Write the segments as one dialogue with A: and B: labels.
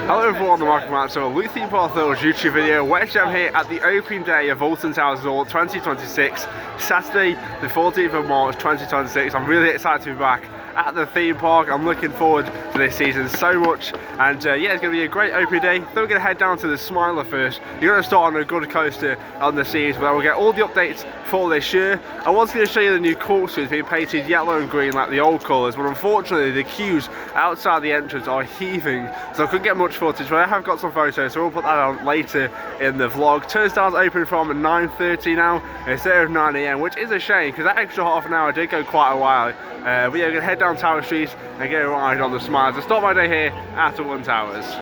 A: Hello everyone, welcome back to a Luke Theme Park YouTube video, which I'm here at the opening day of Alton Towers 2026, Saturday the 14th of March 2026. I'm really excited to be back at the theme park. I'm looking forward to this season so much, and yeah, it's going to be a great opening day. Then we're going to head down to the Smiler first. You're going to start on a good coaster on the seas, where we'll get all the updates for this year. I was going to show you the new courses being painted yellow and green like the old colours, but unfortunately the queues outside the entrance are heaving, so I couldn't get much footage, but I have got some photos, so we'll put that on later in the vlog. Turnstiles open from 9:30 now instead of 9 AM, which is a shame because that extra half an hour did go quite a while. But yeah, we're going to head down Tower Street and get a ride on the Smile to start my day here at Alton Towers.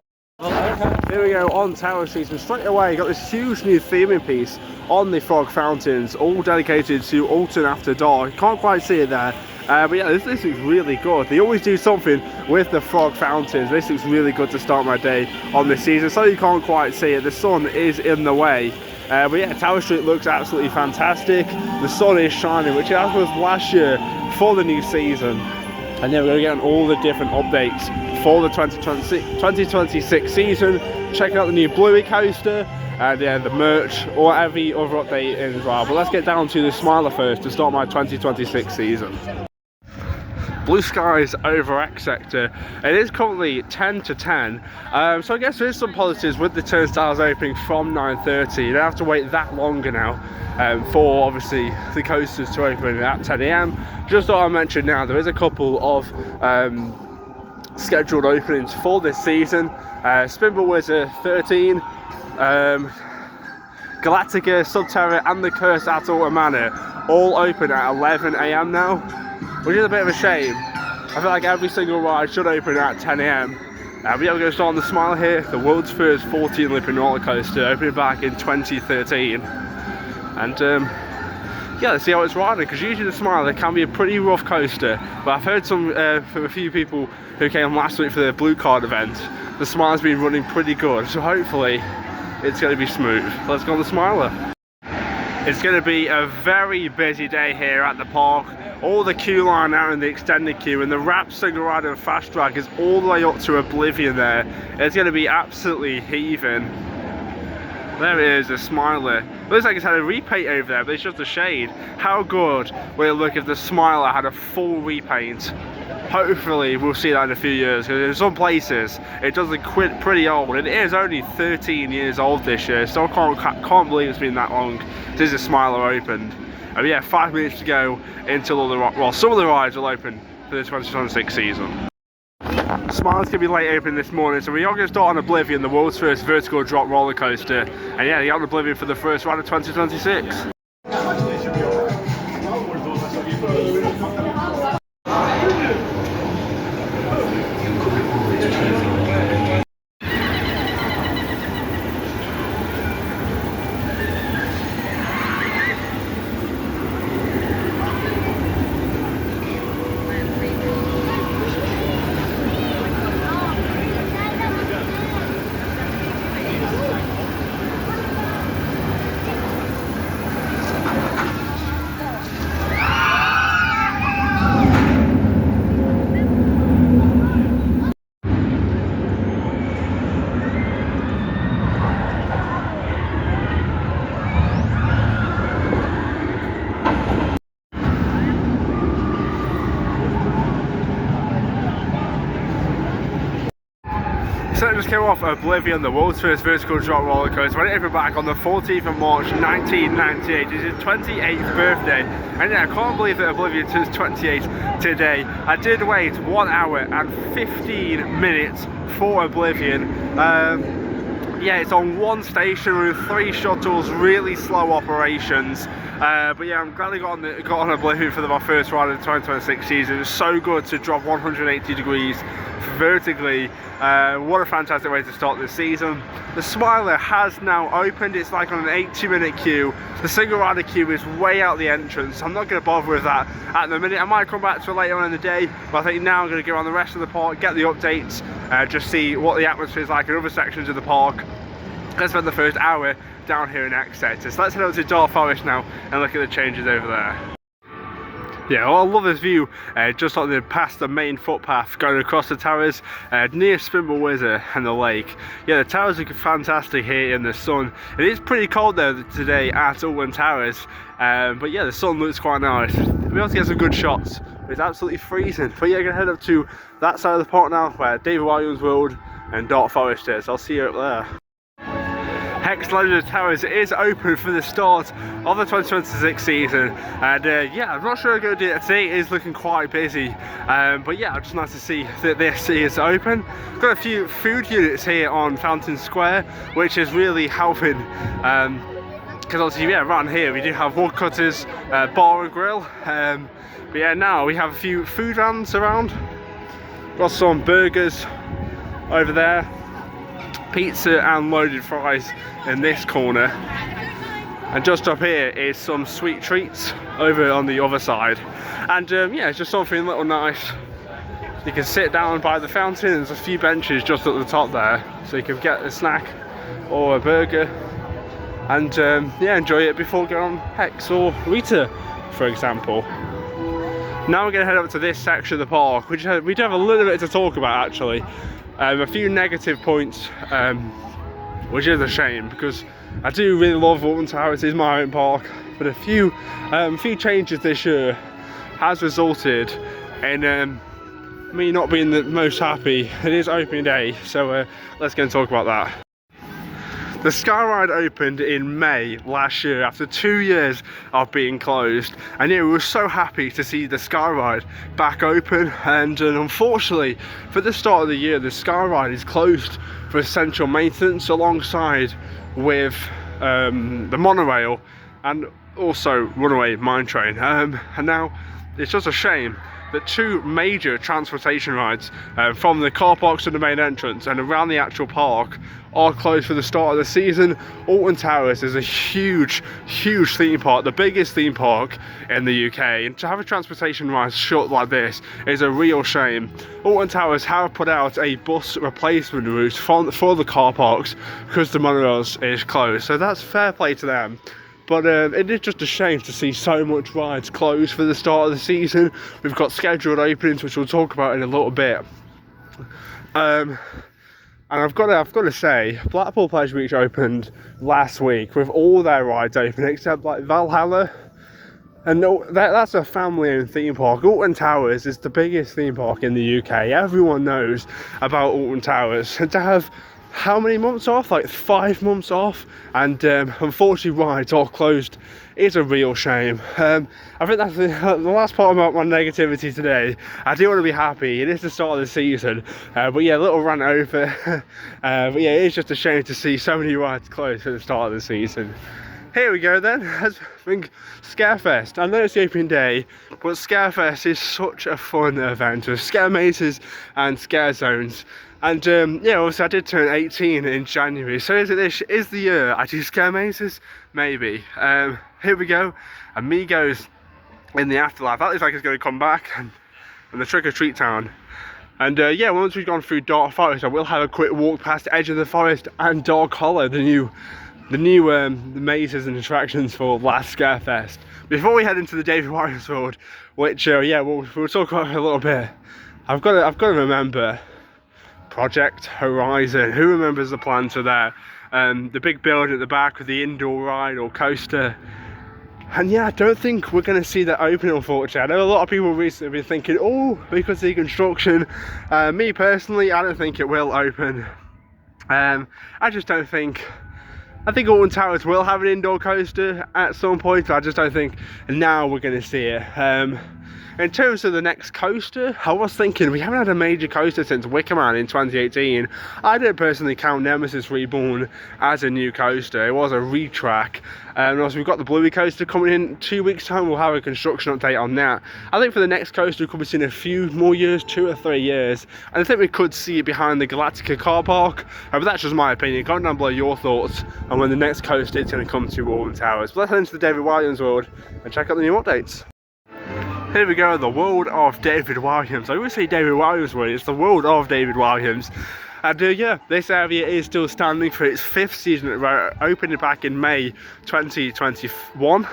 A: Here we go on Tower Street, and straight away you got this huge new theming piece on the frog fountains, all dedicated to Alton After Dark. You can't quite see it there, but yeah, this looks really good. They always do something with the frog fountains. This looks really good to start my day on this season. So you can't quite see it, the sun is in the way. But yeah, Tower Street looks absolutely fantastic. The sun is shining, which as was last year for the new season. And yeah, we're going to get on all the different updates for the 2026 season. Check out the new Bluey coaster, and yeah, the merch, or every other update as well. But let's get down to the Smiler first to start my 2026 season. Blue skies over X sector. It is currently 10 to 10, so I guess there is some positives with the turnstiles opening from 9:30. You don't have to wait that longer now for obviously the coasters to open at 10 AM. Just thought I'd mention now there is a couple of scheduled openings for this season. Spinball Wizard 13, Galactica, Subterra and the Cursed at Alton Manor all open at 11 AM now, which is a bit of a shame. I feel like every single ride should open at 10 AM. But yeah, we're going to start on the Smile here, the world's first 14 looping roller coaster, opening back in 2013. And yeah, let's see how it's riding, because usually the Smile can be a pretty rough coaster, but I've heard some from a few people who came last week for the Blue Card event, the Smile's been running pretty good, so hopefully it's going to be smooth. Let's go on the Smiler. It's going to be a very busy day here at the park. All the queue line out in the extended queue, and the wrap, single rider and fast track is all the way up to Oblivion there. It's going to be absolutely heaving. There it is, the Smiler. Looks like it's had a repaint over there, but it's just a shade. How good would it look if the Smiler had a full repaint? Hopefully we'll see that in a few years, because in some places it does look pretty old. It is only 13 years old this year, so I can't believe it's been that long since the Smiler opened. And yeah, 5 minutes to go until all the some of the rides will open for the 2026 season. Smile's going to be late opening this morning, so we are going to start on Oblivion, the world's first vertical drop roller coaster. And yeah, you got Oblivion for the first ride of 2026. So it just came off Oblivion, the world's first vertical drop roller coaster. Went over back on the 14th of March 1998. It's his 28th birthday, and yeah, I can't believe that Oblivion turns 28 today. I did wait 1 hour and 15 minutes for Oblivion. Yeah, it's on one station with 3 shuttles, really slow operations. But yeah, I'm glad I got on Oblivion for my first ride of the 2026 season. It's so good to drop 180 degrees vertically. What a fantastic way to start this season. The Smiler has now opened. It's like on an 80-minute queue. The single rider queue is way out the entrance. I'm not going to bother with that at the minute. I might come back to it later on in the day, but I think now I'm going to go around the rest of the park, get the updates, just see what the atmosphere is like in other sections of the park. Let's spend the first hour down here in X sector. So let's head over to Dark Forest now and look at the changes over there. Yeah, well, I love this view, just on the past the main footpath going across the towers, near Spimble Wizard and the lake. Yeah, the towers look fantastic here in the sun. It is pretty cold though today at Alton Towers, but yeah, the sun looks quite nice. We'll be able to get some good shots. It's absolutely freezing. But yeah, I'm gonna head up to that side of the park now, where David Walliams World and Dark Forest is. I'll see you up there. Hex Legend Towers is open for the start of the 2026 season, and yeah, I'm not sure I'm going to do it today. It is looking quite busy, but yeah, just nice to see that this is open. Got a few food units here on Fountain Square, which is really helping, because obviously, yeah, around here we do have woodcutters, bar and grill, but yeah, now we have a few food vans around. Got some burgers over there, pizza and loaded fries in this corner, and just up here is some sweet treats over on the other side. And yeah, it's just something a little nice. You can sit down by the fountain. There's a few benches just at the top there, so you can get a snack or a burger and yeah, enjoy it before going on Hex or Rita, for example. Now we're going to head up to this section of the park, which we do have a little bit to talk about actually. A few negative points, which is a shame, because I do really love Alton Towers. It is my own park, but a few changes this year has resulted in me not being the most happy. It is opening day, so let's go and talk about that. The Sky Ride opened in May last year after 2 years of being closed, and yeah, we were so happy to see the Sky Ride back open. And unfortunately, for the start of the year, the Sky Ride is closed for essential maintenance alongside with the monorail and also runaway mine train. And now it's just a shame that two major transportation rides from the car parks to the main entrance and around the actual park are closed for the start of the season. Alton Towers is a huge theme park, the biggest theme park in the UK, and to have a transportation ride shut like this is a real shame. Alton Towers have put out a bus replacement route for the car parks because the monorails is closed, so that's fair play to them. But it is just a shame to see so much rides closed for the start of the season. We've got scheduled openings, which we'll talk about in a little bit. And I've got to say, Blackpool Pleasure Beach opened last week with all their rides open except like Valhalla. And that's a family-owned theme park. Alton Towers is the biggest theme park in the UK. Everyone knows about Alton Towers. And to have how many months off? Like 5 months off, and unfortunately rides all closed is a real shame. I think that's the last part about my negativity today. I do want to be happy. It is the start of the season, but yeah, a little rant over. But yeah, it's just a shame to see so many rides closed at the start of the season. Here we go then. I think Scarefest. I know it's the opening day, but Scarefest is such a fun event with scare mazes and scare zones. And yeah, obviously I did turn 18 in January, so is the year I do scare mazes? Maybe. Here we go, Amigos in the Afterlife. That looks like it's going to come back, and the Trick or Treat Town. And yeah, once we've gone through Dark Forest, I will have a quick walk past Edge of the Forest and Dark Hollow, the new mazes and attractions for last Scarefest. Before we head into the David Walliams World, which yeah, we'll talk about it a little bit. I've got to remember Project Horizon. Who remembers the plans for that? The big building at the back with the indoor ride or coaster. And yeah, I don't think we're going to see that open, unfortunately. I know a lot of people recently have been thinking, oh, because of the construction. Me personally, I don't think it will open. I just don't think. I think Alton Towers will have an indoor coaster at some point, but I just don't think now we're going to see it. In terms of the next coaster, I was thinking we haven't had a major coaster since Wicker Man in 2018. I don't personally count Nemesis Reborn as a new coaster. It was a retrack. And also we've got the Bluey coaster coming in 2 weeks time. We'll have a construction update on that. I think for the next coaster we could be seeing a few more years, 2 or 3 years. And I think we could see it behind the Galactica car park. But that's just my opinion. Comment down below your thoughts on when the next coaster is going to come to Alton Towers. But let's head into the David Walliams World and check out the new updates. Here we go, the world of David Walliams. I always say David Walliams World, it's the world of David Walliams. And yeah, this area is still standing for its 5th season, opened back in May 2021.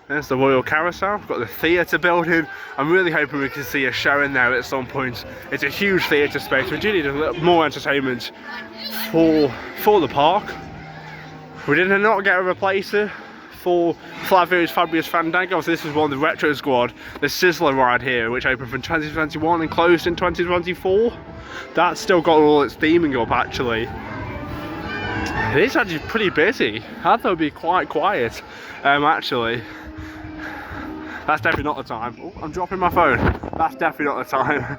A: There's the Royal Carousel. We've got the theatre building. I'm really hoping we can see a show in there at some point. It's a huge theatre space. We do need a little more entertainment for the park. We did not get a replacer for Flavio's Fabulous Fandango. So this is one of the Retro Squad, the Sizzler ride here, which opened from 2021 and closed in 2024. That's still got all its theming up actually. It is actually pretty busy. I thought it would be quite quiet actually. That's definitely not the time. Oh, I'm dropping my phone. That's definitely not the time.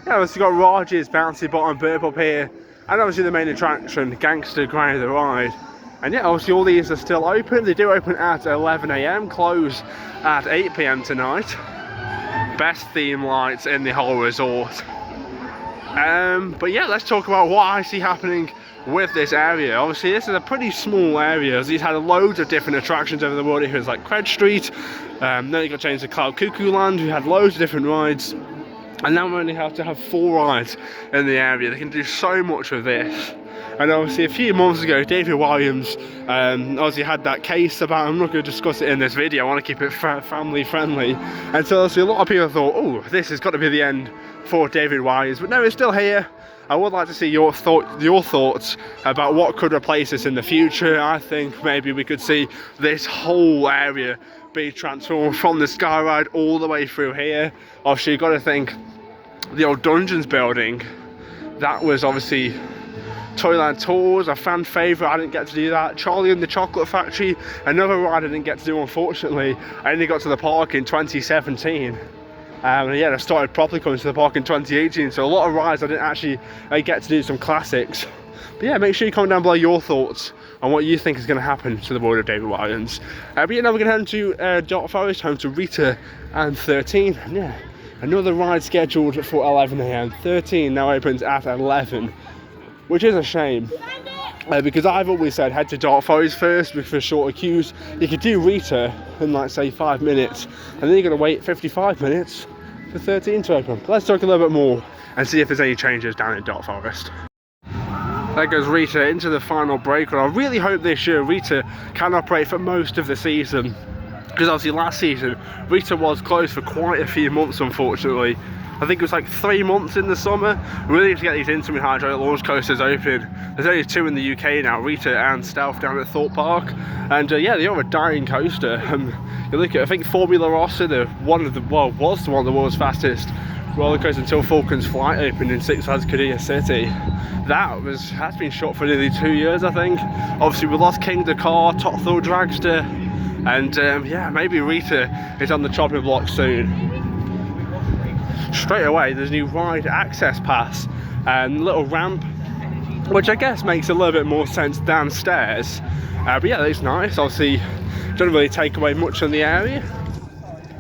A: Yeah, we've got Raj's Bouncy Bottom Burp up here, and obviously the main attraction, Gangster Grind the Ride. And yeah, obviously all these are still open. They do open at 11 AM, close at 8 PM tonight. Best theme lights in the whole resort. But yeah, let's talk about what I see happening with this area. Obviously this is a pretty small area, as he's had loads of different attractions over the world. It was like Cred Street, then it got changed to Cloud Cuckoo Land. We had loads of different rides, and now we only have to have 4 rides in the area. They can do so much with this. And obviously a few months ago, David Walliams obviously had that case about, I'm not going to discuss it in this video, I want to keep it family friendly. And so obviously a lot of people thought, oh, this has got to be the end for David Walliams. But no, it's still here. I would like to see your thoughts about what could replace this in the future. I think maybe we could see this whole area be transformed from the Sky Ride all the way through here. Obviously you've got to think, the old Dungeons building, that was obviously Toyland Tours, a fan favourite. I didn't get to do that. Charlie and the Chocolate Factory, another ride I didn't get to do, unfortunately. I only got to the park in 2017. Yeah, I started properly coming to the park in 2018, so a lot of rides I didn't actually get to do some classics. But yeah, make sure you comment down below your thoughts on what you think is going to happen to the world of David Walliams. But yeah, now we're going to head to Dark Forest, home to Rita and 13. And yeah, another ride scheduled for 11 AM. 13 now opens at 11. Which is a shame, because I've always said head to Dark Forest first for shorter queues. You could do Rita in like say 5 minutes, and then you're going to wait 55 minutes for 13 to open. Let's talk a little bit more and see if there's any changes down in Dark Forest. There goes Rita into the final break, and I really hope this year Rita can operate for most of the season, because obviously last season Rita was closed for quite a few months, unfortunately. I think it was like 3 months in the summer. We really need to get these intimate hydraulic launch coasters open. There's only 2 in the UK now, Rita and Stealth down at Thorpe Park. And yeah, they are a dying coaster. You look at, I think Formula Rossa, was one of the world's fastest roller coaster until Falcon's Flight opened in Six Flags Qiddiya City. That's been shot for nearly 2 years, I think. Obviously we lost King Dakar, Top Thrill Dragster, and yeah, maybe Rita is on the chopping block soon. Straight away there's a new ride access pass and little ramp, which I guess makes a little bit more sense downstairs. But yeah, it's nice. Obviously doesn't really take away much in the area,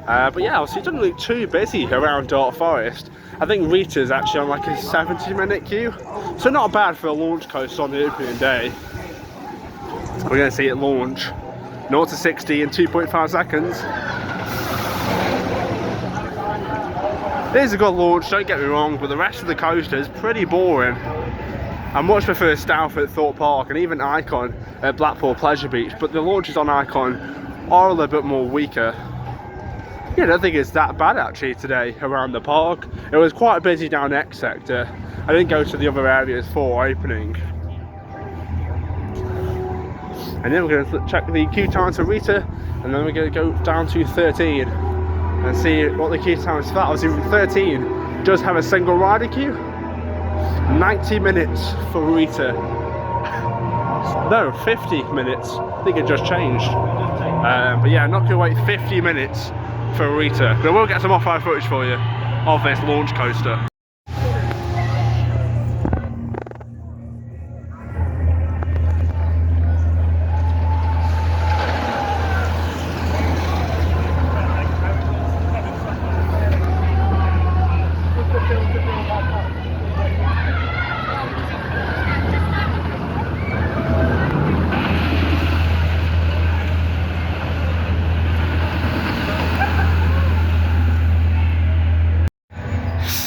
A: but yeah, obviously it doesn't look too busy around Dark Forest. I think Rita's actually on like a 70-minute queue, so not bad for a launch coaster on the opening day. We're going to see it launch 0 to 60 in 2.5 seconds. It is a good launch, don't get me wrong, but the rest of the coaster is pretty boring. I much prefer Stealth at Thorpe Park and even Icon at Blackpool Pleasure Beach, but the launches on Icon are a little bit more weaker. Yeah, I don't think it's that bad actually today around the park. It was quite busy down X sector. I didn't go to the other areas for opening. And then we're going to check the queue time to Rita, and then we're going to go down to 13. And see what the queue time is for that. Obviously 13 does have a single rider queue. 90 minutes for Rita. No, 50 minutes. I think it just changed. But yeah, not going to wait 50 minutes for Rita. But we'll get some off-ride footage for you of this launch coaster.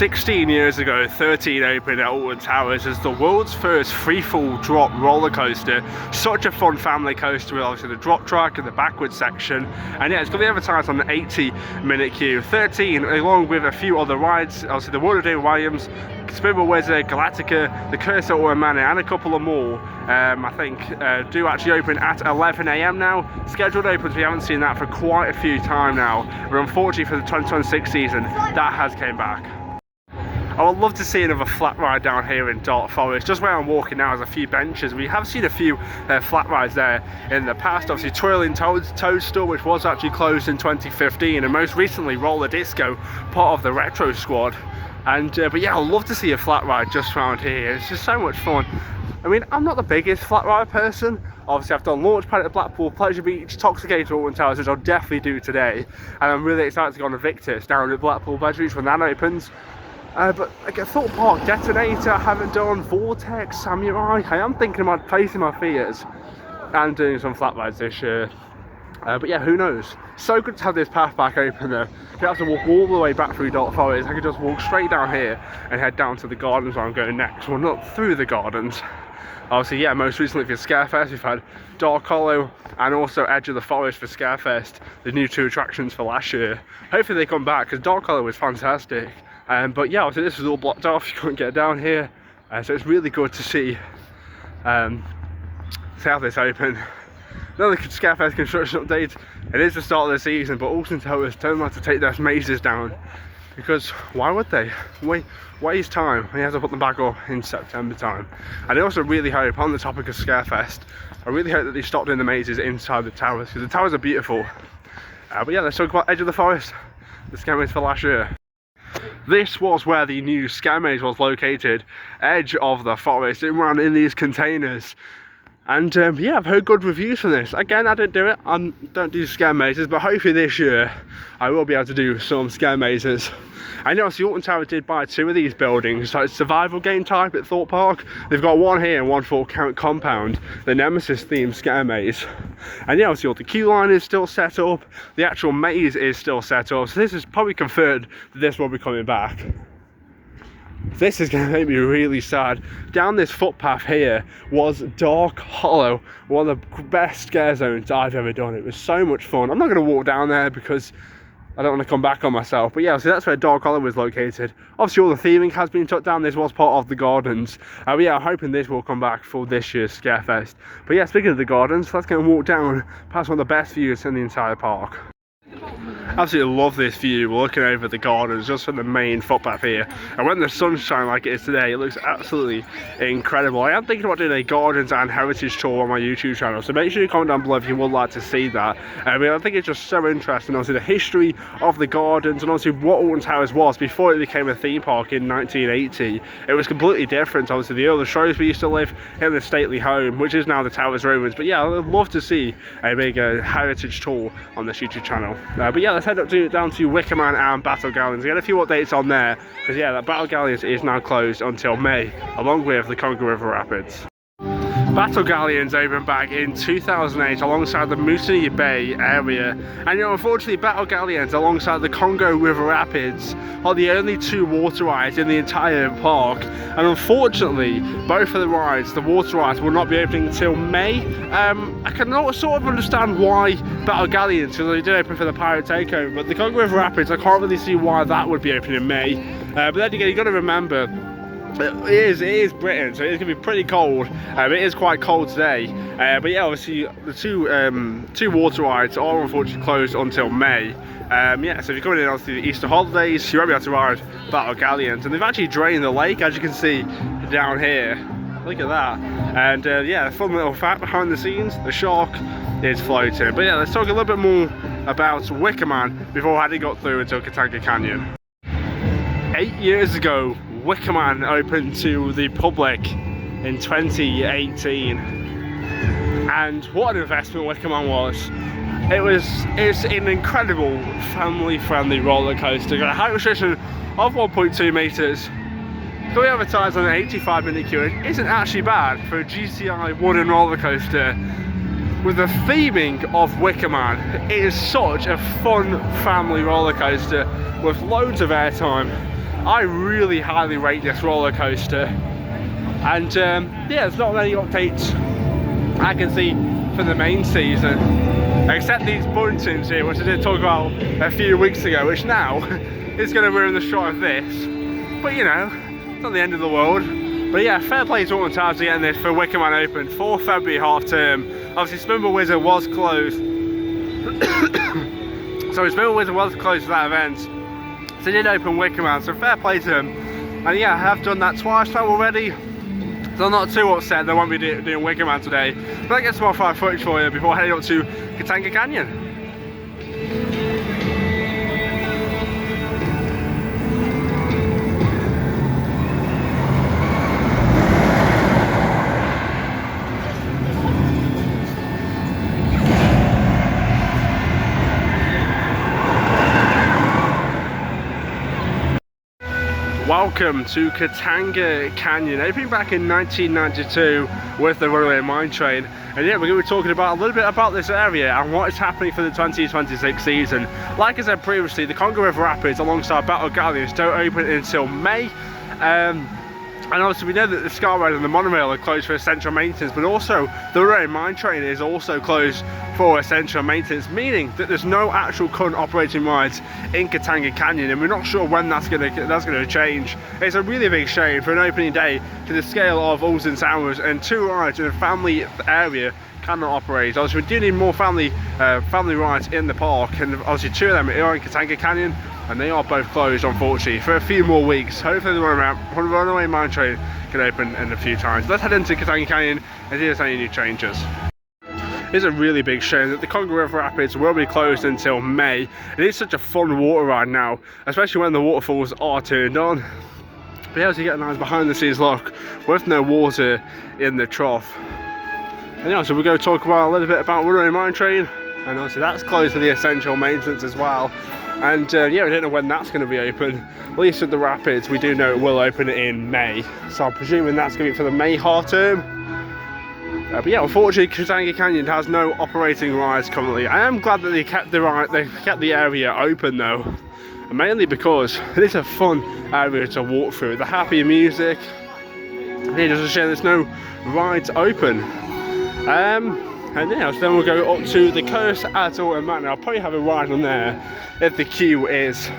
A: 16 years ago, 13 opened at Alton Towers as the world's first free-fall drop roller coaster. Such a fun family coaster with obviously the drop track and the backward section. And yeah, it's going to be advertised on an 80-minute queue. 13, along with a few other rides, obviously the Walliams, Spinball Wizard, Galactica, the Curse of Manor, and a couple of more. I think do actually open at 11 AM now. Scheduled opens, we haven't seen that for quite a few time now. But unfortunately for the 2026 season, that has came back. I would love to see another flat ride down here in Dark Forest. Just where I'm walking now is a few benches. We have seen a few flat rides there in the past. Obviously Twirling Toadstool, which was actually closed in 2015, and most recently Roller Disco, part of the Retro Squad. And but yeah, I'd love to see a flat ride just around here. It's just so much fun. I mean, I'm not the biggest flat ride person. Obviously I've done Launchpad at Blackpool, Pleasure Beach, Toxicator, Alton Towers, which I'll definitely do today. And I'm really excited to go on Invictus down at Blackpool Pleasure Beach when that opens. But like a Thought Park Detonator, I haven't done Vortex, Samurai. I am thinking about placing my fears and doing some flat rides this year. But yeah, who knows? So good to have this path back open though. You don't have to walk all the way back through Dark Forest. I could just walk straight down here and head down to the gardens where I'm going next. Well, not through the gardens. Obviously, yeah, most recently for Scarefest, we've had Dark Hollow and also Edge of the Forest for Scarefest, the new 2 attractions for last year. Hopefully they come back, because Dark Hollow was fantastic. But yeah, obviously this was all blocked off, you couldn't get down here. So it's really good to see how this open. Another Scarefest construction update. It is the start of the season, but Alton Towers don't like to take their mazes down. Because why would they? Waste time. We have to put them back up in September time. And I also really hope, on the topic of Scarefest, I really hope that they stop doing the mazes inside the towers, because the towers are beautiful. But yeah, let's talk about Edge of the Forest, the scare maze for last year. This was where the new scare maze was located, Edge of the Forest. It ran in these containers. And yeah, I've heard good reviews from this. Again, I didn't do it, I don't do scare mazes, but hopefully this year I will be able to do some scare mazes. I know the Alton Towers did buy 2 of these buildings, like survival game type at Thought Park. They've got one here and one for Count Compound, the Nemesis themed scare maze. And yeah, obviously all the queue line is still set up, the actual maze is still set up, so this is probably confirmed that this will be coming back. This is going to make me really sad. Down this footpath here was Dark Hollow, one of the best scare zones I've ever done. It was so much fun. I'm not going to walk down there because I don't want to come back on myself. But yeah, so that's where Dark Hollow was located. Obviously all the theming has been took down. This was part of the gardens. But yeah, I'm hoping this will come back for this year's Scarefest. But yeah, speaking of the gardens, let's go and walk down past one of the best views in the entire park. Absolutely love this view. We're looking over the gardens just from the main footpath here, and when the sun's shining like it is today, it looks absolutely incredible. I am thinking about doing a gardens and heritage tour on my YouTube channel, so make sure you comment down below if you would like to see that. I mean, I think it's just so interesting, obviously the history of the gardens, and obviously what Alton Towers was before it became a theme park in 1980. It was completely different. Obviously the other shows we used to live in the stately home, which is now the Towers Ruins. But yeah, I'd love to see a big heritage tour on this YouTube channel. But yeah, let's head up down to Wicker Man and Battle Galleons. Get a few updates on there, because yeah, that Battle Galleons is now closed until May, along with the Congo River Rapids. Battle Galleons opened back in 2008 alongside the Mutiny Bay area, and you know, unfortunately Battle Galleons alongside the Congo River Rapids are the only 2 water rides in the entire park, and unfortunately both of the rides, the water rides, will not be opening until May. I can sort of understand why Battle Galleons, because they did open for the Pirate Takeover, but the Congo River Rapids, I can't really see why that would be opening in May. But then again, you've got to remember, it is Britain, so it's going to be pretty cold. It is quite cold today, but yeah, obviously the two water rides are unfortunately closed until May. Yeah, so if you're coming in after the Easter holidays, you won't be able to ride Battle Galleons, and they've actually drained the lake, as you can see down here. Look at that. And yeah, fun little fact behind the scenes, the shark is floating. But yeah, let's talk a little bit more about Wicker Man before I hadn't got through until Katanga Canyon. 8 years ago, Wicker Man opened to the public in 2018, and what an investment Wicker Man was. It's an incredible family-friendly roller coaster. Got a height restriction of 1.2 meters. Going to be advertised on an 85-minute queue. It isn't actually bad for a GCI wooden roller coaster. With the theming of Wicker Man, it is such a fun family roller coaster with loads of airtime. I really highly rate this roller coaster. And yeah, there's not many updates I can see for the main season, except these buntings here, which I did talk about a few weeks ago, which now is going to ruin the shot of this. But you know, it's not the end of the world. But yeah, fair play to Alton Towers getting this for Wicker Man Open for February half term. Obviously, Spinball Wizard was closed. So Spinball Wizard was closed for that event. So they did open Wicker Man, so fair play to them. And yeah, I have done that twice now already. So I'm not too upset they won't be doing Wicker Man today. But I get some more fire footage for you before heading up to Katanga Canyon. Welcome to Katanga Canyon, opening back in 1992 with the Runaway Mine Train. And yeah, we're going to be talking about a little bit about this area and what is happening for the 2026 season. Like I said previously, the Congo River Rapids alongside Battle Galleons don't open until May. And obviously we know that the Scar Road and the monorail are closed for essential maintenance, but also the Runaway Mine Train is also closed for essential maintenance, meaning that there's no actual current operating rides in Katanga Canyon, and we're not sure when that's going to change. It's a really big shame for an opening day to the scale of Alton Towers, and 2 rides in a family area cannot operate. Obviously we do need more family rides in the park, and obviously 2 of them are in Katanga Canyon, and they are both closed unfortunately for a few more weeks. Hopefully the Runaway Mine Train can open in a few times. Let's head into Katanga Canyon and see if there's any new changes. It's a really big shame that the Congo River Rapids will be closed until May. It is such a fun water ride now, especially when the waterfalls are turned on. Be able to get a nice behind the scenes look with no water in the trough. And yeah, so we're going to talk about a little bit about Runaway Mine Train, and obviously that's closed for the essential maintenance as well. And yeah, we don't know when that's going to be open. At least with the Rapids, we do know it will open in May. So I'm presuming that's going to be for the May half term. But yeah, unfortunately, Katanga Canyon has no operating rides currently. I am glad that they kept the area open though, and mainly because it is a fun area to walk through. The happy music. Yeah, just a shame there's no rides open. And yeah, so then we'll go up to the coast at Alton Manor. I'll probably have a ride on there if the queue is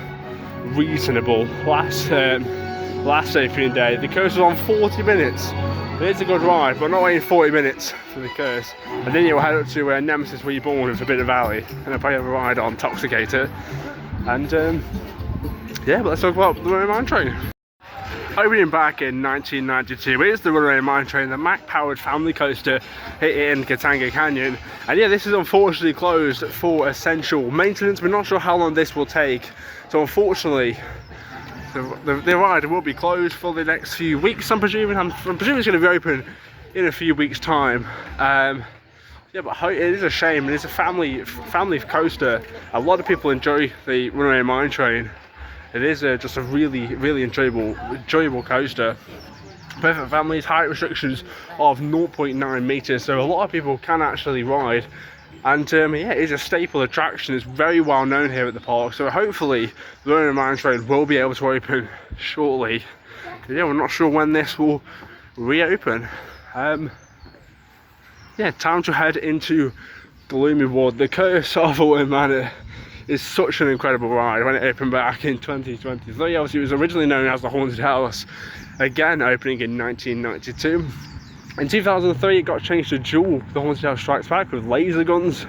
A: reasonable. Last opening day, the coast was on 40 minutes. It is a good ride, but not waiting 40 minutes for the curse. And then you'll head up to Nemesis Reborn in Forbidden Valley, and I'll probably have a ride on Toxicator. And yeah, but let's talk about the Runaway Mine Train. Opening back in 1992, it is the Runaway Mine Train, the Mack-powered family coaster in Katanga Canyon. And yeah, this is unfortunately closed for essential maintenance. We're not sure how long this will take, so unfortunately the ride will be closed for the next few weeks. I'm presuming it's going to be open in a few weeks' time. Yeah, but it is a shame. It is a family coaster. A lot of people enjoy the Runaway Mine Train. It is just a really enjoyable coaster. Perfect families, height restrictions of 0.9 meters, so a lot of people can actually ride. And yeah, it is a staple attraction. It's very well known here at the park, so hopefully the Runaway Mine Train will be able to open shortly. Yeah, we're not sure when this will reopen. Yeah, time to head into Gloomy Wood. The Curse of Walliams Manor is such an incredible ride when it opened back in 2020. So yeah, obviously it was originally known as the Haunted House, again opening in 1992. In 2003 it got changed to Jewel, the Haunted House Strikes Back, with laser guns.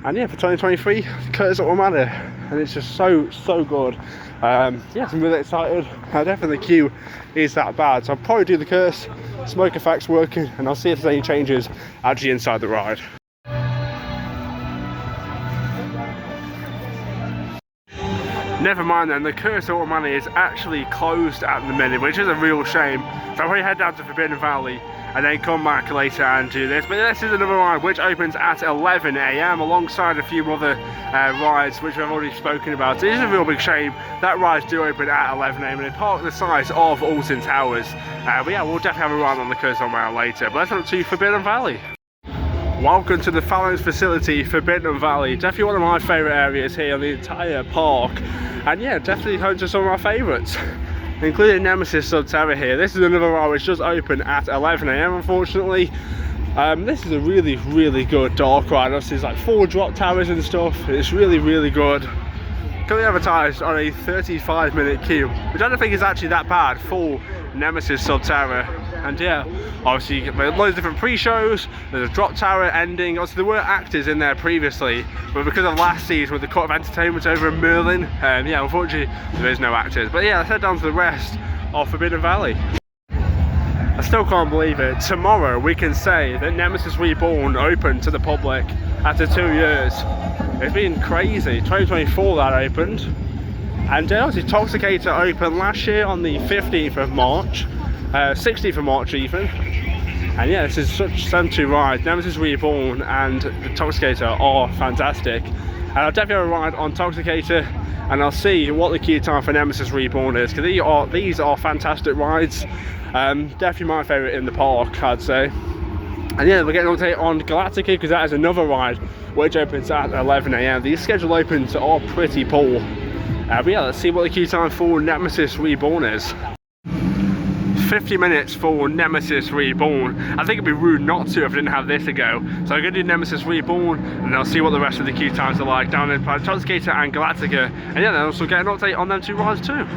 A: And yeah, for 2023, Curse of Walliams Manor, and it's just so good. Yeah, I'm really excited. I don't think the queue is that bad, so I'll probably do the Curse, smoke effects working, and I'll see if there's any changes actually inside the ride. Never mind then, the Curse of Walliams Manor is actually closed at the minute, which is a real shame. So I'll probably head down to Forbidden Valley and then come back later and do this. But this is another ride which opens at 11 AM alongside a few other rides which I've already spoken about. It is a real big shame that rides do open at 11 AM in a park the size of Alton Towers. But yeah, we'll definitely have a ride on the Curse of Walliams Manor later. But let's head up to Forbidden Valley. Welcome to the Fallon's facility, Forbidden Valley. Definitely one of my favourite areas here on the entire park. And yeah, definitely home to some of my favourites. including Nemesis Subterra here. This is another ride which does open at 11 AM unfortunately. This is a really good dark ride. Obviously there's like 4 drop towers and stuff. It's really good. Currently advertised on a 35-minute queue, which I don't think is actually that bad for Nemesis Subterra. And yeah, obviously you get loads of different pre-shows. There's a drop tower ending. Obviously there were actors in there previously, but because of last season with the cut of entertainment over in Merlin, yeah, unfortunately there is no actors. But yeah, let's head down to the rest of Forbidden Valley. I still can't believe it. Tomorrow we can say that Nemesis Reborn opened to the public after 2 years. It's been crazy. 2024 that opened. And obviously Toxicator opened last year on the 15th of March. 16th of March even. And yeah, this is such them two rides. Nemesis Reborn and the Toxicator are fantastic. And I'll definitely have a ride on Toxicator, and I'll see what the queue time for Nemesis Reborn is, because these are fantastic rides. Definitely my favourite in the park, I'd say. And yeah, we're getting an update on Galactica, because that is another ride which opens at 11 AM. These scheduled opens are pretty poor. But yeah, let's see what the queue time for Nemesis Reborn is. 50 minutes for Nemesis Reborn. I think it'd be rude not to if I didn't have this to go. So I'm going to do Nemesis Reborn, and I'll see what the rest of the queue times are like down in Toxicator and Galactica. And yeah, then also get an update on them two rides too.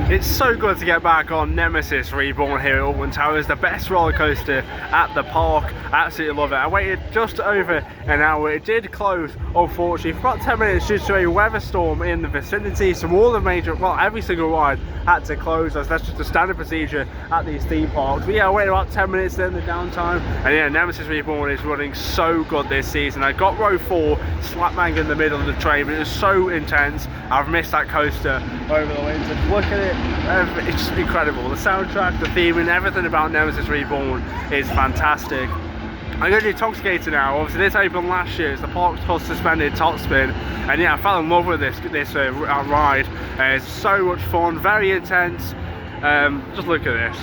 A: It's so good to get back on Nemesis Reborn here at Alton Towers, the best roller coaster at the park. Absolutely love it. I waited just over an hour. It did close, unfortunately, for about 10 minutes due to a weather storm in the vicinity. So all the major, well, every single ride had to close, as that's just a standard procedure at these theme parks. But yeah, I waited about 10 minutes in the downtime, and yeah, Nemesis Reborn is running so good this season. I got row 4 slap bang in the middle of the train, but it was so intense. I've missed that coaster over the winter. Look at it. It's just incredible. The soundtrack, the theme, and everything about Nemesis Reborn is fantastic. I'm going to do Toxicator now. Obviously this opened last year. It's the Parks Plus suspended top spin, and yeah, I fell in love with this ride. It's so much fun, very intense. Just look at this.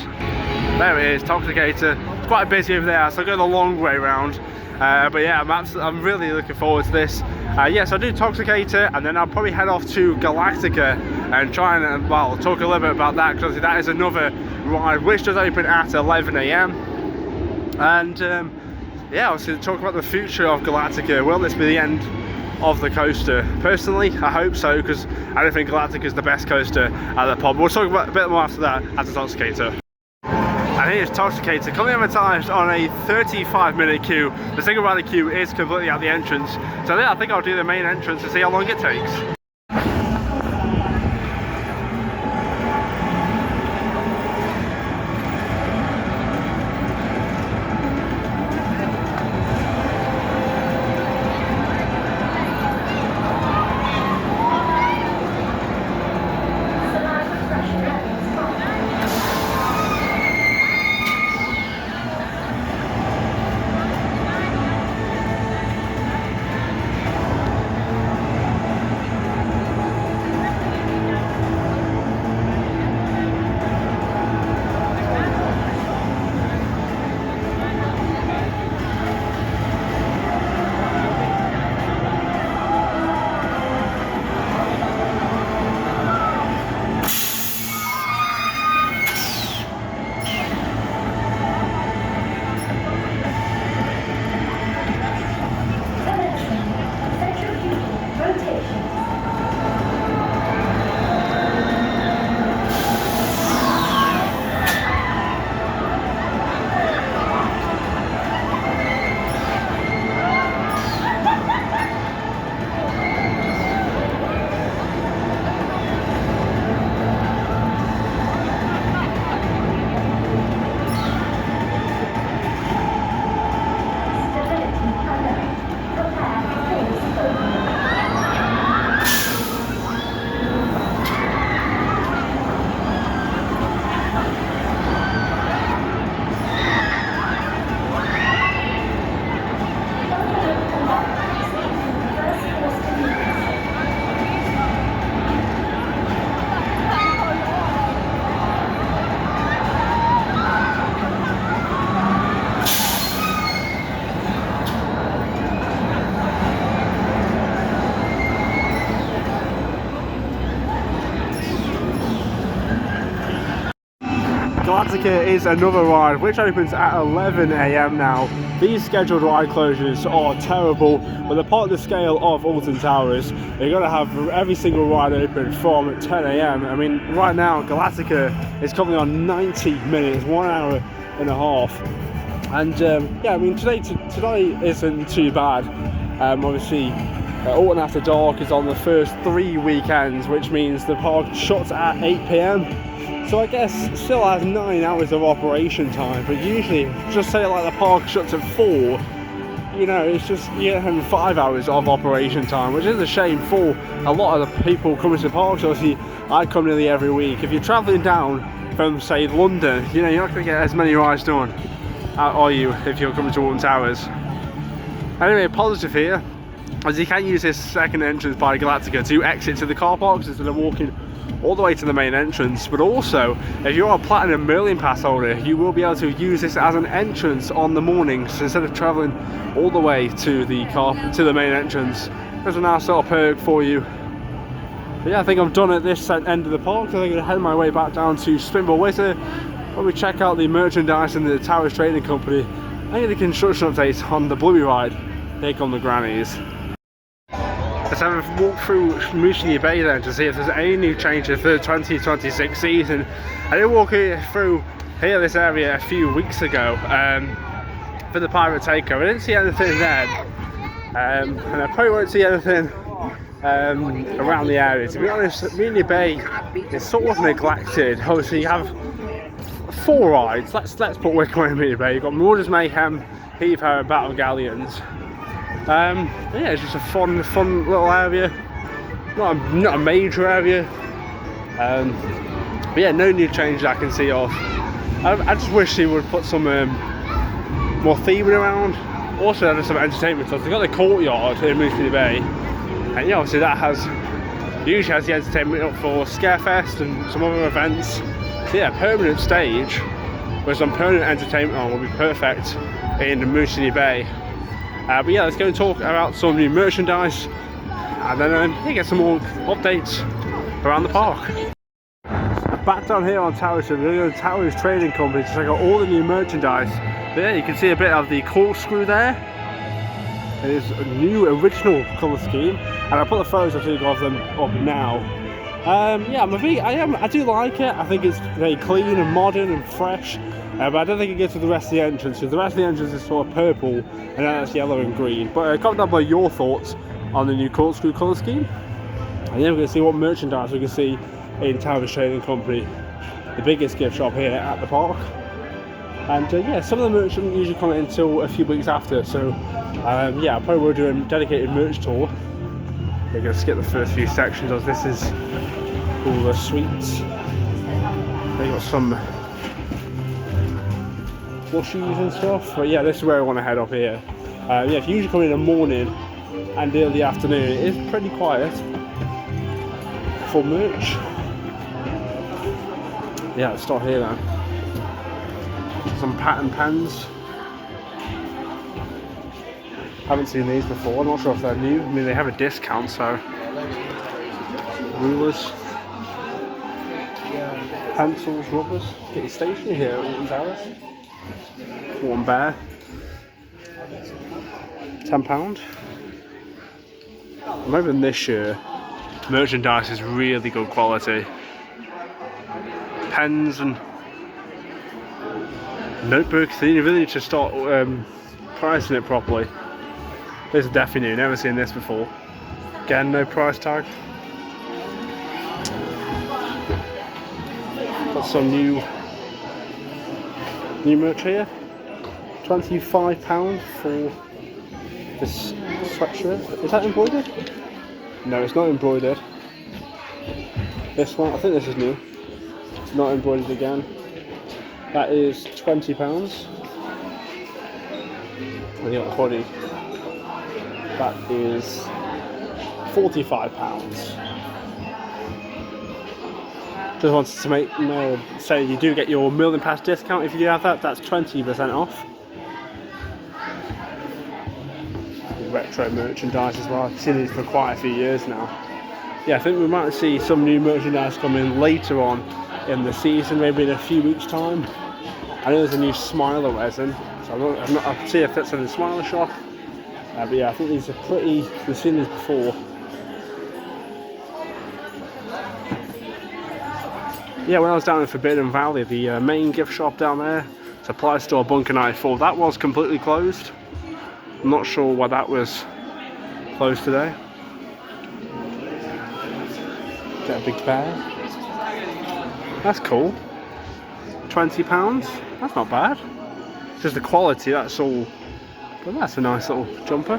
A: There it is, Toxicator. It's quite busy over there, so I'll go the long way around. But yeah, I'm really looking forward to this. Yes, I'll do Toxicator, and then I'll probably head off to Galactica and try and, well, talk a little bit about that, because that is another ride which does open at 11 AM. And yeah, obviously talk about the future of Galactica. Will this be the end of the coaster? Personally, I hope so, because I don't think Galactica is the best coaster at the pub. We'll talk about a bit more after that at the Toxicator. And here's Toxicator, coming advertised on a 35-minute queue. The thing about the queue is completely at the entrance. So yeah, I think I'll do the main entrance and see how long it takes. Galactica is another ride which opens at 11 AM now. These scheduled ride closures are terrible, but they're part of the scale of Alton Towers. You're going to have every single ride open from 10 AM. I mean, right now Galactica is coming on 90 minutes, 1 hour and a half. And yeah, I mean, today isn't too bad. Obviously, Alton After Dark is on the first 3 weekends, which means the park shuts at 8 PM. So I guess still has 9 hours of operation time, but usually, just say like the park shuts at 4, you know, it's just, you're having 5 hours of operation time, which is a shame for a lot of the people coming to the parks. Obviously, I come nearly every week. If you're travelling down from, say, London, you know, you're not going to get as many rides done, are you, if you're coming to Alton Towers. Anyway, positive here, as you can use this second entrance by Galactica to exit to the car parks instead of walking all the way to the main entrance. But also, if you're a Platinum Merlin Pass holder, you will be able to use this as an entrance on the mornings instead of travelling all the way to the main entrance. There's a nice little perk for you. But yeah, I think I'm done at this end of the park, so I'm going to head my way back down to Spinball Wizard, where we check out the merchandise and the Towers Trading Company and get the construction updates on the Bluey ride. Here come the grannies. Let's have a walk through Mutiny Bay then to see if there's any new changes for the 2026 season. I did walk through this area a few weeks ago for the Pirate Takeover. I didn't see anything then, and I probably won't see anything around the area. To be honest, Mutiny Bay is sort of neglected. Obviously, you have 4 rides. Let's put Wicker Man in Mutiny Bay. You've got Murder's Mayhem, Heave Ho, and Battle of Galleons. Yeah, it's just a fun little area. Not a major area. But yeah, no new changes I can see of. I just wish they would put some more theming around. Also, there's some entertainment stuff. They've got the courtyard in Mutiny Bay, and yeah, obviously that usually has the entertainment up for Scarefest and some other events. So yeah, permanent stage with some permanent entertainment on will be perfect in Mutiny Bay. But yeah, let's go and talk about some new merchandise, and then get some more updates around the park. Back down here on Towers, we're going to go to Towers Trading Company to check out all the new merchandise. There you can see a bit of the corkscrew there. It is a new original colour scheme, and I put the photos of them up now. Yeah, I do like it. I think it's very clean and modern and fresh. But I don't think it gets to the rest of the entrance, because the rest of the entrance is sort of purple and then it's yellow and green. But comment down below your thoughts on the new corkscrew colour scheme. And then we're going to see what merchandise we can see in Towers Trading Company, the biggest gift shop here at the park. And yeah, some of the merch doesn't usually come in until a few weeks after, so yeah, I probably will do a dedicated merch tour. We're going to skip the first few sections as this is all the sweets. They got some plushies and stuff, but yeah, this is where I want to head up here. Yeah, if you usually come in the morning and early afternoon, it is pretty quiet for merch. Yeah, let's start here then. Some pattern pens. Haven't seen these before. I'm not sure if they're new. I mean, they have a discount, so. Rulers, pencils, rubbers. Get your stationery here at Alton Towers. Warm Bear, £10. I'm hoping this year merchandise is really good quality. Pens and notebooks. You really need to start pricing it properly. This is definitely new. Never seen this before. Again, no price tag. Got some new merch here. £25 for this sweatshirt. Is that embroidered? No, it's not embroidered. This one, I think this is new. It's not embroidered again. That is £20. And you got the hoodie. That is £45. Just wanted to make say you do get your Merlin Pass discount if you do have that. That's 20% off. Retro merchandise as well. I've seen these for quite a few years now. Yeah, I think we might see some new merchandise come in later on in the season, maybe in a few weeks' time. I know there's a new Smiler resin, so I'll see if that's in the Smiler shop. But yeah, I think these are pretty, we've seen these before. Yeah, when I was down in Forbidden Valley, the main gift shop down there, supply store Bunker 94, that was completely closed. I'm not sure why that was closed today. Get a big bear. That's cool. £20. That's not bad. Just the quality, that's all. But that's a nice little jumper.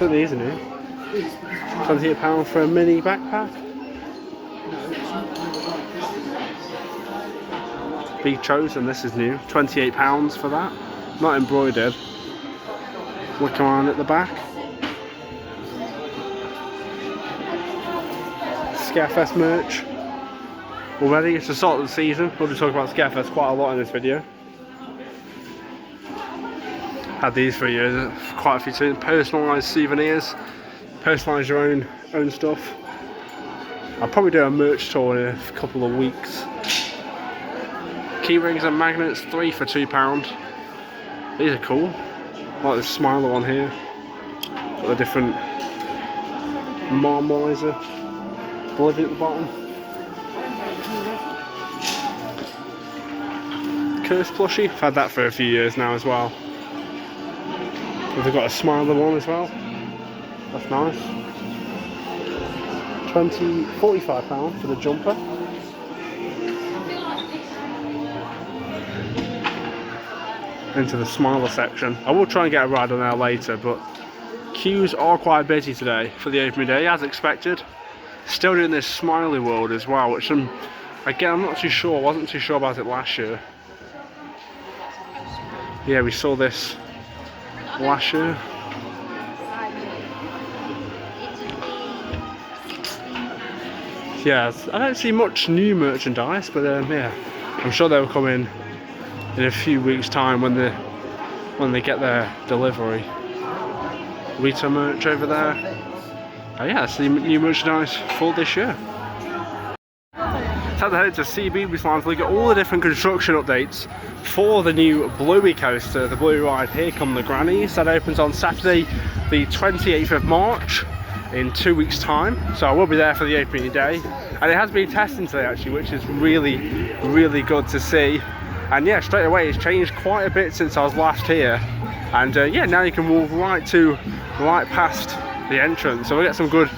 A: Look at these, isn't it? £28 for a mini backpack. Be Chosen, this is new. £28 for that. Not embroidered. Wicker Man at the back. Scarefest merch. Already, it's the start of the season. We'll be talking about Scarefest quite a lot in this video. Had these for years, quite a few things. Personalised souvenirs, personalise your own stuff. I'll probably do a merch tour in a couple of weeks. Key rings and magnets, 3 for £2. These are cool. I like this Smiler one here. Got the different marmalizer, Oblivion at the bottom. Curse plushie. I've had that for a few years now as well. They've got a Smiler one as well. That's nice. £45 for the jumper. Into the Smiler section. I will try and get a ride on there later, but queues are quite busy today for the opening day, as expected. Still doing this Smiley World as well, which I'm not too sure. I wasn't too sure about it last year. Yeah, we saw this last year. Yeah, I don't see much new merchandise, but yeah, I'm sure they'll come in a few weeks' time when they get their delivery. Retail merch over there. Oh yeah, that's the new merchandise for this year. Time to head to CBeebies Lounge to look at all the different construction updates for the new Bluey coaster, the Bluey ride. Here come the grannies. That opens on Saturday the 28th of March in 2 weeks' time, so I will be there for the opening day. And it has been testing today actually, which is really good to see. And yeah, straight away it's changed quite a bit since I was last here. And yeah, now you can walk right past the entrance, so we'll get some good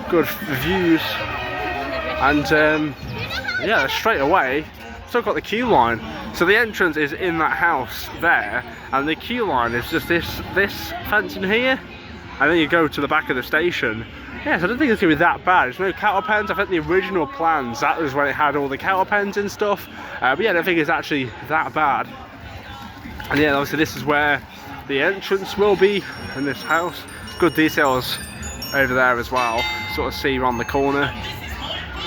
A: views. And yeah, straight away, still got the queue line. So the entrance is in that house there, and the queue line is just this fence in here, and then you go to the back of the station. Yeah, so I don't think it's going to be that bad. There's no cattle pens. I think the original plans, that was when it had all the cattle pens and stuff. But yeah, I don't think it's actually that bad. And yeah, obviously this is where the entrance will be in this house. Good details over there as well. Sort of see around the corner.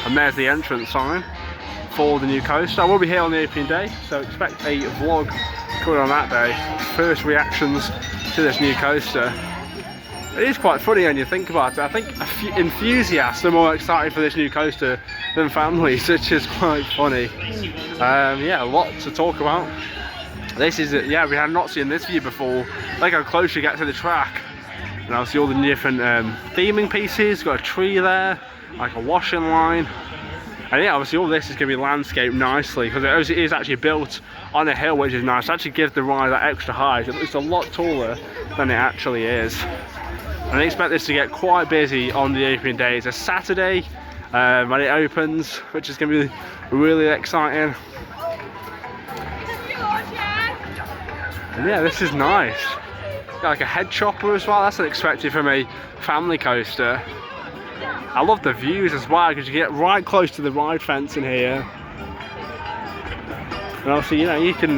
A: And there's the entrance sign for the new coaster. I will be here on the opening day, so expect a vlog coming on that day. First reactions to this new coaster. It is quite funny when you think about it. I think enthusiasts are more excited for this new coaster than families, which is quite funny. Yeah, a lot to talk about. This is it. Yeah, we had not seen this view before. Like how close you get to the track. And I see all the different theming pieces. Got a tree there, like a washing line. And yeah, obviously all this is going to be landscaped nicely because it is actually built on a hill, which is nice. It actually gives the ride that extra height. It's a lot taller than it actually is. And I expect this to get quite busy on the opening day. It's a Saturday when it opens, which is going to be really exciting. And yeah, this is nice. Got like a head chopper as well. That's unexpected from a family coaster. I love the views as well because you get right close to the ride fence in here. And obviously, you know, you can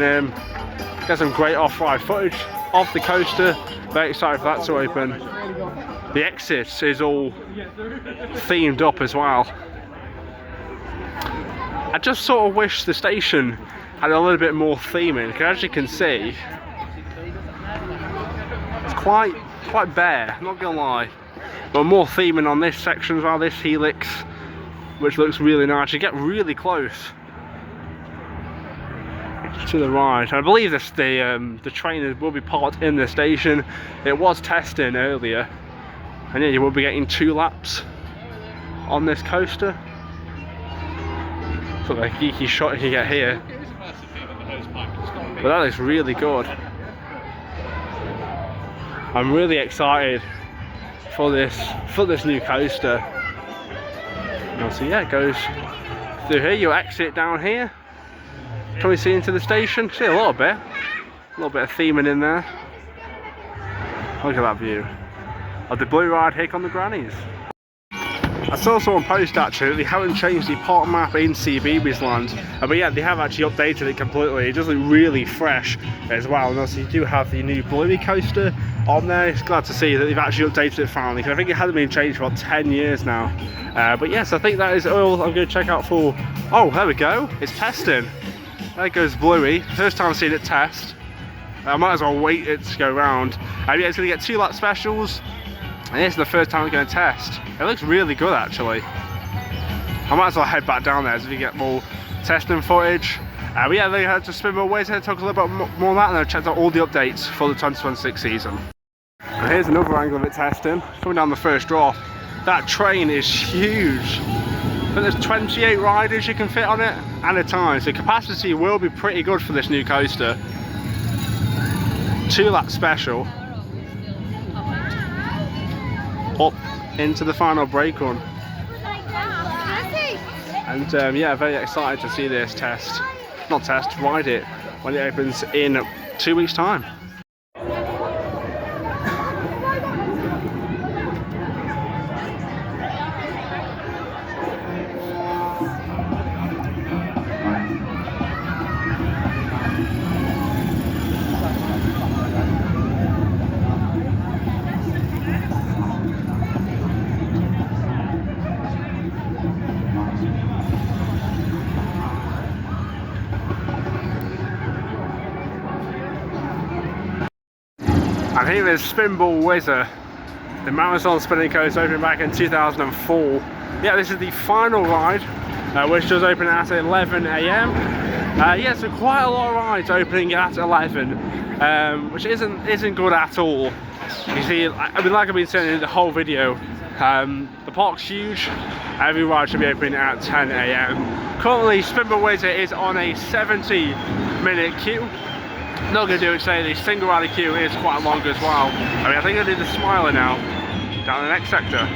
A: get some great off-ride footage of the coaster. Very excited for that to open. The exit is all themed up as well. I just sort of wish the station had a little bit more theming, because as you can see, it's quite quite bare, not gonna lie. But more theming on this section as well, this helix, which looks really nice. You get really close to the ride. I believe this the trainers will be parked in the station. It was testing earlier, and yeah, you will be getting 2 laps on this coaster. Sort of a geeky shot you get here, but that looks really good. I'm really excited for this new coaster. So yeah, it goes through here. You exit down here. Can we see into the station? See a little bit of theming in there. Look at that view of the blue ride Hick on the Grannies. I saw someone post actually that they haven't changed the park map in CBeebies Land, but yeah, they have actually updated it completely. It does look really fresh as well. And also you do have the new Bluey coaster on there. It's glad to see that they've actually updated it finally, because I think it hasn't been changed for about 10 years now. But yes, I think that is all I'm going to check out for. Oh, there we go. It's testing. There goes Bluey. First time I've seen it test. I might as well wait it to go round. Yeah, it's going to get 2 lap specials. And this is the first time I'm going to test. It looks really good actually. I might as well head back down there so we get more testing footage. But yeah, they had to spin more ways, talk a little bit more of that, and I checked out all the updates for the 2026 season. And here's another angle of it testing. Coming down the first drop. That train is huge. But there's 28 riders you can fit on it at a time, so capacity will be pretty good for this new coaster. 2 lap special. Up into the final brake run. And yeah, very excited to see this ride it when it opens in 2 weeks' time. And here is Spinball Whizzer, the marathon spinning coaster opened back in 2004. Yeah, this is the final ride, which does open at 11 AM. Yeah, so quite a lot of rides opening at 11, which isn't good at all. You see, I mean, like I've been saying in the whole video, the park's huge. Every ride should be opening at 10 AM. Currently, Spinball Whizzer is on a 70-minute queue. Not going to do it today. The single rider queue is quite long as well. I mean, I think I do the Smiler now, down the next sector.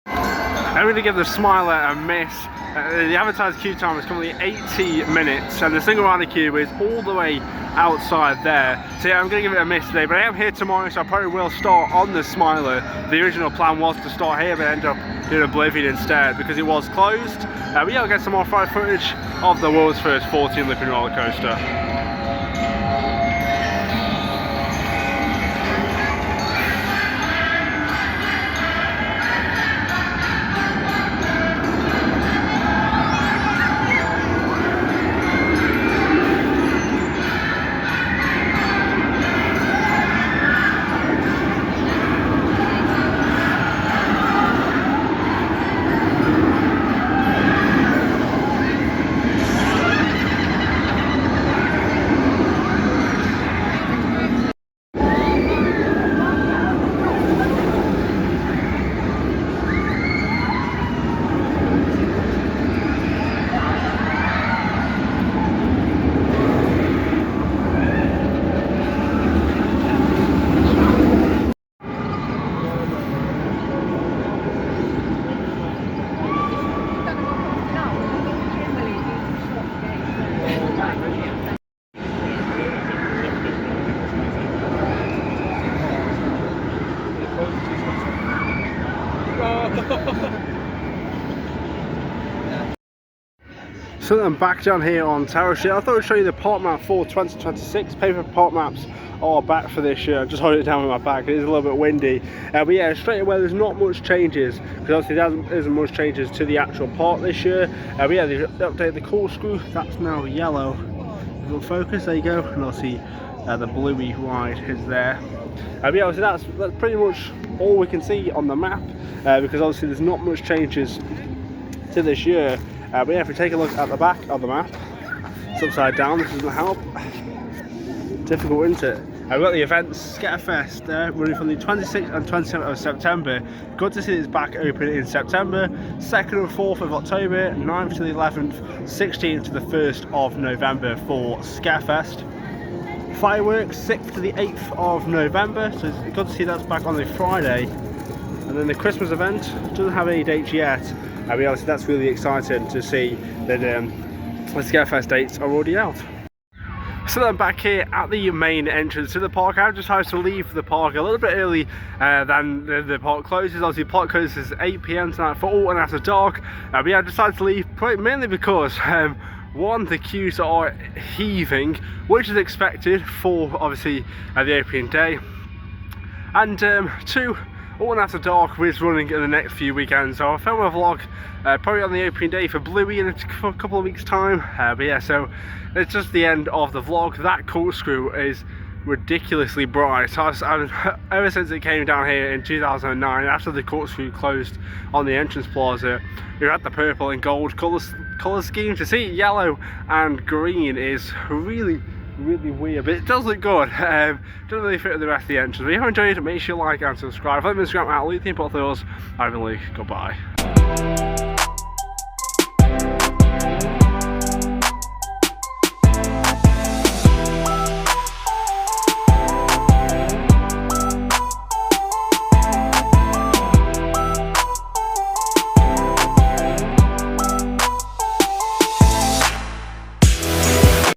A: I'm going to give the Smiler a miss. The advertised queue time is currently 80 minutes, and the single rider queue is all the way outside there. So yeah, I'm going to give it a miss today, but I am here tomorrow, so I probably will start on the Smiler. The original plan was to start here, but I ended up doing Oblivion instead because it was closed. But yeah, I'll get some more ride footage of the world's first 14-looping roller coaster. So I'm back down here on Tower Street. I thought I'd show you the park map for 2026. Paper park maps are back for this year. I'm just holding it down with my back. It is a little bit windy. But yeah, straight away there's not much changes, because obviously there isn't much changes to the actual park this year. But yeah, they've updated the corkscrew. That's now yellow. Little focus, there you go. And obviously the Bluey ride is there. But yeah, obviously that's pretty much all we can see on the map, because obviously there's not much changes to this year. But yeah, if we take a look at the back of the map, it's upside down, this doesn't help. Difficult, isn't it? We've got the events, Scarefest, running from the 26th and 27th of September. Good to see it's back open in September. 2nd and 4th of October, 9th to the 11th, 16th to the 1st of November for Scarefest. Fireworks, 6th to the 8th of November, so it's good to see that's back on the Friday. And then the Christmas event doesn't have any dates yet. Obviously that's really exciting to see that the Scarefest dates are already out. So then back here at the main entrance to the park, I've decided to leave the park a little bit early than the park closes. Obviously the park closes at 8 PM tonight for Alton After Dark. But yeah, I decided to leave mainly because one, the queues are heaving, which is expected for obviously the opening day, and two, Alton After Dark is running in the next few weekends, so I'll film a vlog probably on the opening day for Bluey in a couple of weeks time. But yeah, so it's just the end of the vlog. That corkscrew is ridiculously bright. Ever since it came down here in 2009, after the corkscrew closed on the entrance plaza, we had the purple and gold colour scheme. To see yellow and green is really weird, but it does look good. Doesn't really fit with the rest of the entrance. If you have enjoyed, make sure you like and subscribe. Follow me on Instagram at Luke. Goodbye.